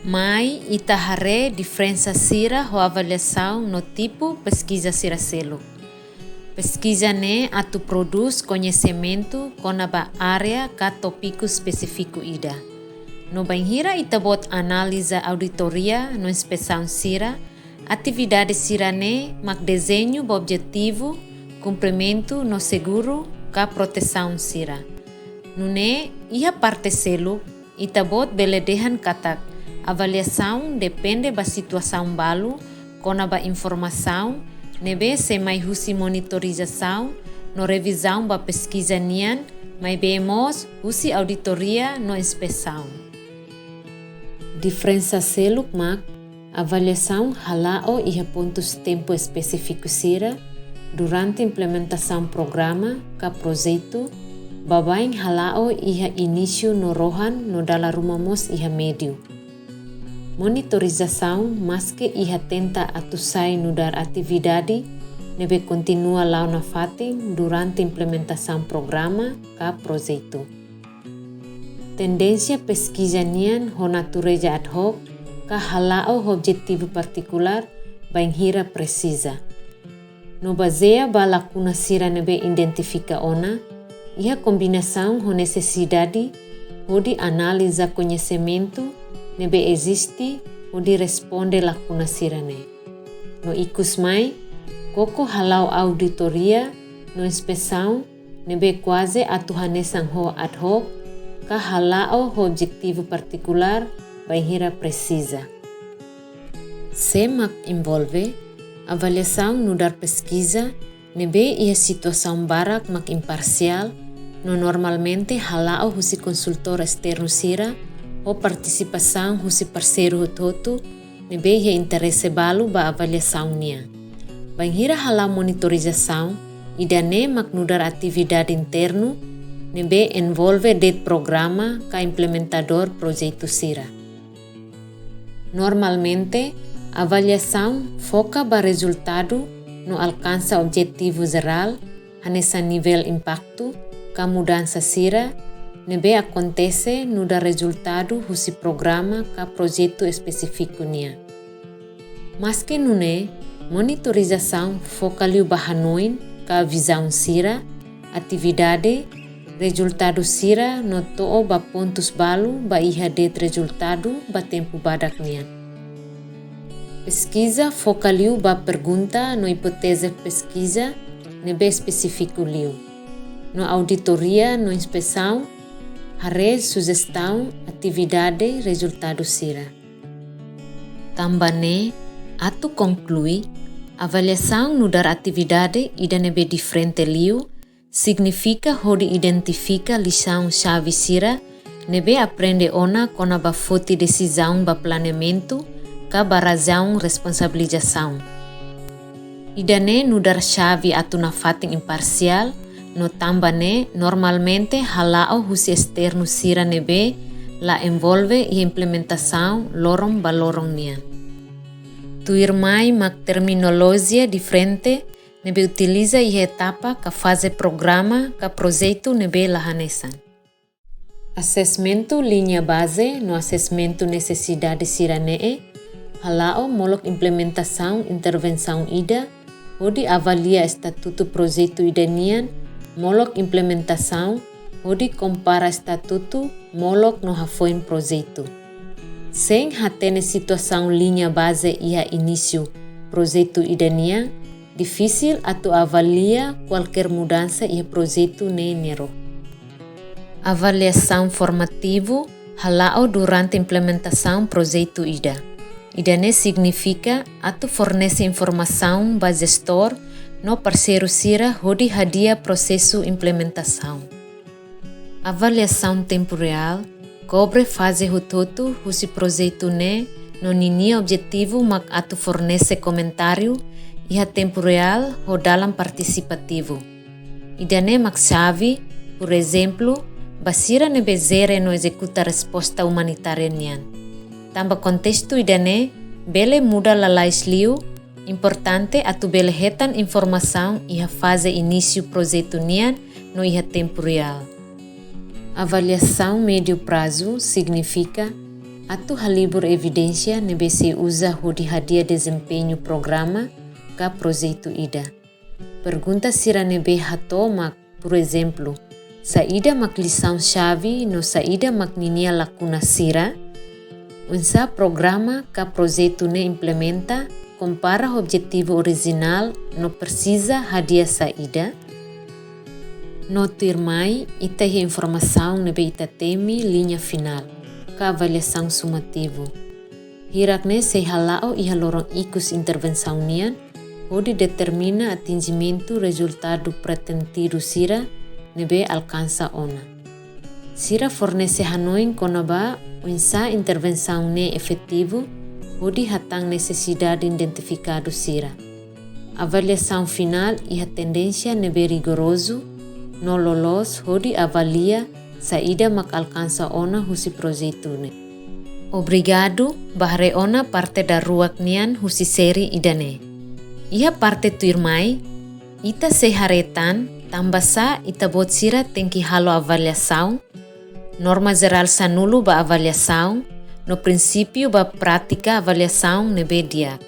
Mai ita hare diferença sira ho avaliação no tipo pesquisa sira selo. Pesquisa ne atu produz conhecimento konaba área ka tópico específico ida. No banhira ita bot analisa auditoria no inspeção sira, atividade sira ne mak desenho bo objetivo, cumprimento no seguro ka proteção sira. Nune ia parte selo ita bot beledehan katak. Avaliação depende da situação balu, com a informação, nebe se mai husi monitorização, no revisão da pesquisa nian, mai bemos husi auditoria no inspeção. Diferença seluk mak, avaliação halao iha pontos tempo específico sira, durante implementação programa, ka projeto, babain halao iha início no rohan no dala rumamos iha médio. Monitorização, mas que iha tenta atusai nudar atividade, nebe continua lau na fatin durante implementação programa ka projeto. Tendência pesquisa nian ho natureza ad hoc ka halao objetivo particular banhira precisa. No baseia ba lacuna sira nebe identifica ona, iha combinação ho necessidade ho di analisa conhecimento nebe existe o di responde lacuna sirane. No ikus mai, koko halau auditoria no inspeção nebe quase atuhanesan ho ad hoc ka halau ho objetivo particular banhira precisa. Se mak envolve, avaliação no dar pesquisa nebe ia situação barak mak imparcial no normalmente halau husi consultor externo sira o participação husi parceiro hototo nebe ia interesse balu ba avaliação nia. Banhira halau monitorização ida ne mak nudar atividade interno nebe envolve det programa ka implementador projeto sira. Normalmente, avaliação foca ba resultado no alcança objetivo geral, nessa nível impacto, ka mudança sira, nebe acontece no da resultado husi programa ka projeto específico nia. Mas que nune, monitorização focaliu bahanoin ka visão sira, atividade, resultado sira no to'o ba pontos balu ba iha det resultado ba tempo badak nia. Pesquisa focaliu ba pergunta no hipótese pesquisa nebe específico liu. No auditoria no inspeção, hare sugestão, atividade, resultado sira. Tambane, atu conclui, avaliação no dar atividade ida nebe diferente liu, significa hodi identifica lição chave sira, nebe aprende ona kona ba foti decisão ba planeamento, ka ba razão responsabilização. Ida ne no dar chave atu na fatin imparcial, no tambane normalmente halao husi externo sira nebe la envolve e implementação lorong ba lorong nia. Tuir mai mak terminologia diferente nebe utiliza e etapa ka fase programa ka projeto nebe lahanesan. Assessmento linha base no assessmento necessidade sira nee, halao molok implementação intervenção ida, hodi avalia estatuto projeto ida nian, molok implementação, hodi compara estatuto, molok no hafoin projeto. Sem hatene situação linha base ia início projeto idania, difícil atau avalia qualquer mudança ia projeto ne nero. Avaliação formativo halao durante implementação projeto ida. Ida ne significa atau fornece informação ba gestor no parceiro sira hodi hadia processo implementação. Avaliação temporal cobre fase hutoto husi projeto ne no nini objetivo mak atu fornece comentário iha temporal ho dalam participativo. Ida ne mak chave, por exemplo, basira ne bezere no executa resposta humanitária nian. Tamba contexto ida ne bele muda lalais liu, importante atu bele hetan informação iha fase início projeto nian no iha temporal. Avaliação médio prazo significa Atu halibur evidência nebe se usa hodi hadia desempenho programa ka projeto ida. Pergunta sira nebe hato mak, por exemplo, saída mak lição-chave no saída mak ninia lacuna sira, unsa programa ka projeto ne implementa compara objetivo original no precisa hadia saída. No tirmai, ita hi informação nebe ita temi linha final, ka avaliação sumativo. Hirakne se halao iha lorong ikus intervenção nian, hodi determina atingimento resultado pretendido sira nebe alcança ona. Sira fornece hanoin konaba unsa intervenção ne efetivo, hodi hatang necessidade identificado sira. Avaliação final iha tendência nebe rigoroso, no lolos hodi avalia saída mak alcança ona husi projeto ne. Obrigado, bahre ona parte da ruak nian husi seri idane. Iha parte tuirmai, ita seharetan, tambah sa ita bot sira tengki halo avaliação, norma geral sanulu ba avaliação, no princípio ba prática avaliação nebe dia.